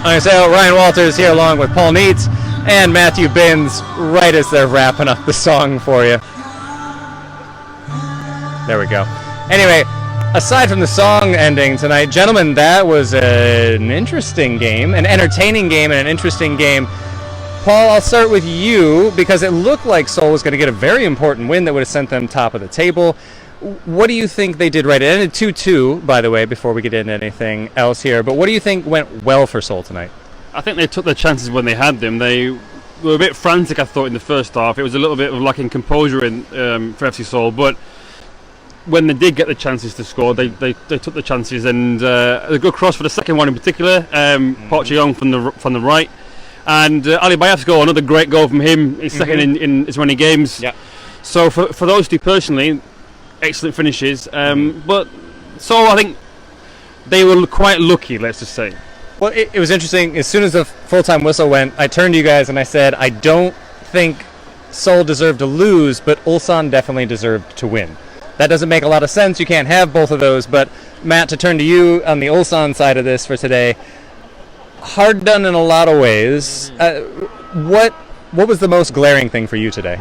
I'm Sale, Ryan Walters here along with Paul Neitz and Matthew Binns right as they're wrapping up the song for you. There we go. Anyway, aside from the song ending tonight, gentlemen, that was an interesting game, an entertaining game and an interesting game. Paul, I'll start with you because it looked like Seoul was going to get a very important win that would have sent them top of the table. What do you think they did right? It ended 2-2, by the way, before we get into anything else here. But what do you think went well for Seoul tonight? I think they took their chances when they had them. They were a bit frantic, I thought, in the first half. It was a little bit of lacking composure for FC Seoul. But when they did get the chances to score, they took the chances. And a good cross for the second one in particular. Park Ji-young from the right. And Ali Bayev's goal, another great goal from him. His second in as many games. Yeah. So for those two personally, excellent finishes, but so I think they were quite lucky, let's just say. Well, it was interesting. As soon as the full-time whistle went, I turned to you guys and I said, I don't think Seoul deserved to lose, but Ulsan definitely deserved to win. That doesn't make a lot of sense. You can't have both of those. But Matt, to turn to you on the Ulsan side of this for today, hard done in a lot of ways. What was the most glaring thing for you today?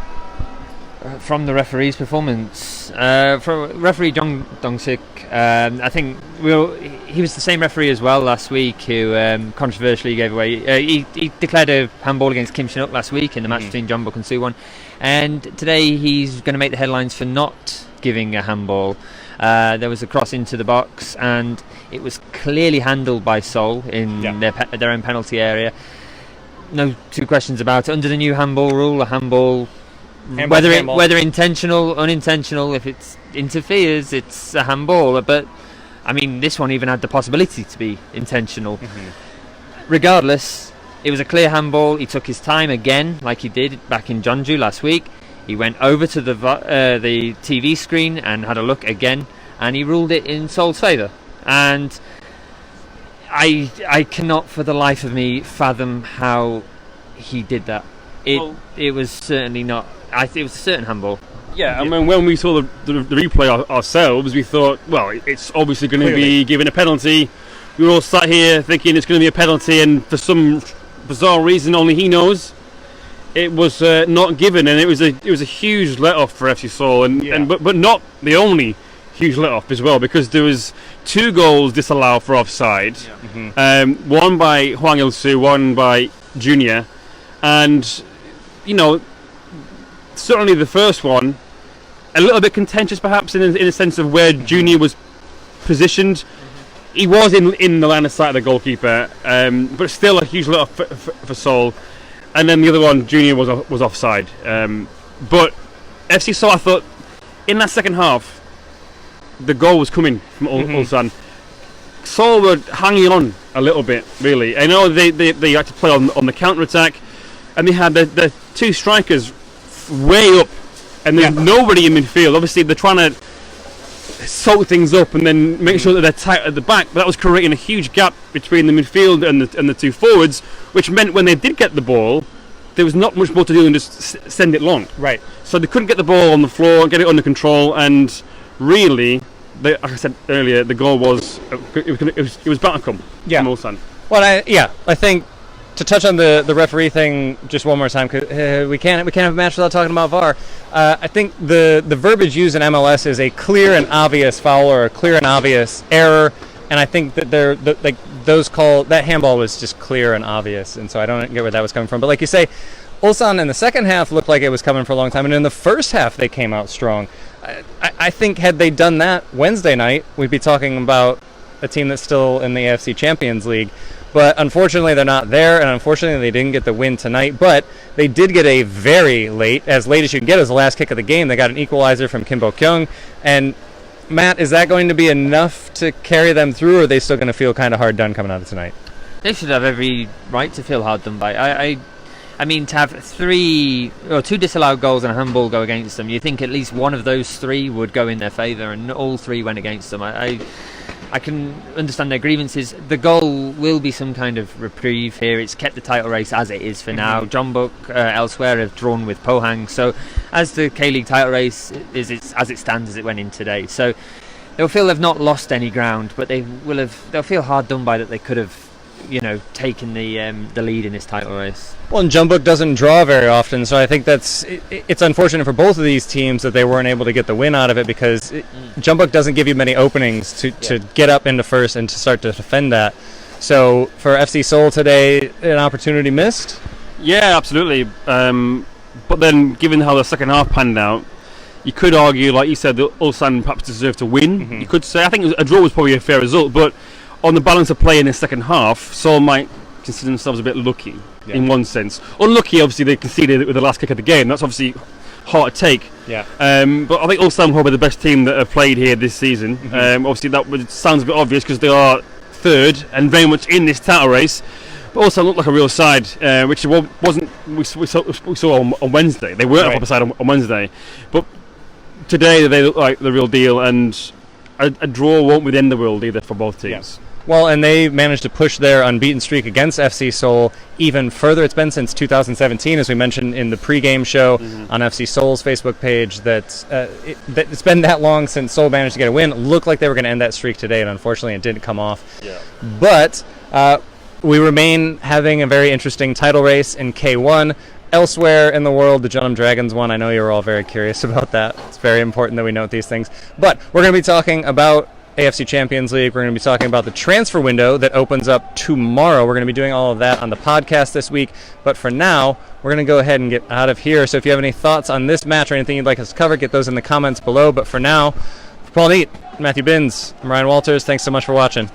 From the referee's performance, for referee Jung Dong-sik, I think he was the same referee as well last week who controversially gave away. He declared a handball against Kim Shin-up last week in the match between Jeonbuk and Suwon, and today he's going to make the headlines for not giving a handball. There was a cross into the box, and it was clearly handled by Seoul in their own penalty area. No two questions about it. Under the new handball rule, a handball. Whether intentional, unintentional, if it interferes, it's a handball. But I mean, this one even had the possibility to be intentional. Regardless, it was a clear handball. He took his time again, like he did back in Jeonju last week. He went over to the TV screen and had a look again, and he ruled it in Seoul's favour. And I cannot, for the life of me, fathom how he did that. It was certainly not. It was a certain handball. Yeah, I mean, when we saw the replay ourselves, we thought, well, it's obviously going to be given a penalty. We were all sat here thinking it's going to be a penalty, and for some bizarre reason, only he knows, it was not given, and it was a huge let-off for FC Seoul, but not the only huge let-off as well, because there was 2 goals disallowed for offside, one by Hwang Il-soo, one by Junior, and certainly the first one, a little bit contentious perhaps in a sense of where Junior was positioned. He was in the line of sight of the goalkeeper, but still a huge let-off for Seoul. And then the other one, Junior was offside. But FC Seoul, I thought, in that second half, the goal was coming from Ulsan. Seoul were hanging on a little bit, really. I know they had to play on the counter-attack, and they had the 2 strikers way up, and there's nobody in midfield. Obviously, they're trying to soak things up and then make sure that they're tight at the back, but that was creating a huge gap between the midfield and the 2 forwards, which meant when they did get the ball, there was not much more to do than just send it long. Right. So they couldn't get the ball on the floor and get it under control, and really, like I said earlier, the goal was it was bound to come from Ulsan. Well, I think, to touch on the referee thing just one more time, because we can't have a match without talking about VAR. I think the verbiage used in MLS is a clear and obvious foul or a clear and obvious error, and I think that that handball was just clear and obvious, and so I don't get where that was coming from. But like you say, Ulsan in the second half looked like it was coming for a long time, and in the first half they came out strong. I think had they done that Wednesday night, we'd be talking about a team that's still in the AFC Champions League. But unfortunately, they're not there, and unfortunately, they didn't get the win tonight. But they did get a very late as you can get, as the last kick of the game. They got an equalizer from Kim Bo-kyung. And, Matt, is that going to be enough to carry them through, or are they still going to feel kind of hard done coming out of tonight? They should have every right to feel hard done by. I mean, to have 2 disallowed goals and a handball go against them, you think at least one of those 3 would go in their favour, and all 3 went against them. I can understand their grievances. The goal will be some kind of reprieve here. It's kept the title race as it is for now. Jeonbuk elsewhere have drawn with Pohang. So as the K-League title race as it stands as it went in today. So they'll feel they've not lost any ground, but they'll feel hard done by that they could have taking the lead in this title race. Well, and Jeonbuk doesn't draw very often, so I think it's unfortunate for both of these teams that they weren't able to get the win out of it, because Jeonbuk doesn't give you many openings to get up into first and to start to defend that. So for FC Seoul today, an opportunity missed? Yeah, absolutely. But then, given how the second half panned out, you could argue, like you said, that Ulsan perhaps deserved to win. Mm-hmm. You could say, I think a draw was probably a fair result, but on the balance of play in the second half, Seoul might consider themselves a bit lucky in one sense. Unlucky, obviously, they conceded with the last kick of the game. That's obviously hard to take. Yeah. But I think Ulsan were probably the best team that have played here this season. Obviously, sounds a bit obvious because they are third and very much in this title race. But also looked like a real side, which wasn't we saw on Wednesday. They weren't a proper side on Wednesday, but today they look like the real deal, and a draw won't win the world either for both teams. Yeah. Well, and they managed to push their unbeaten streak against FC Seoul even further. It's been since 2017, as we mentioned in the pre-game show on FC Seoul's Facebook page, that it's been that long since Seoul managed to get a win. It looked like they were going to end that streak today, and unfortunately it didn't come off. Yeah. But we remain having a very interesting title race in K1. Elsewhere in the world, the Jeonnam Dragons won. I know you're all very curious about that. It's very important that we note these things. But we're going to be talking about AFC Champions League. We're going to be talking about the transfer window that opens up tomorrow. We're going to be doing all of that on the podcast this week. But for now, we're going to go ahead and get out of here. So if you have any thoughts on this match or anything you'd like us to cover, get those in the comments below. But for now, for Paul Neat, Matthew Binns, I'm Ryan Walters. Thanks so much for watching.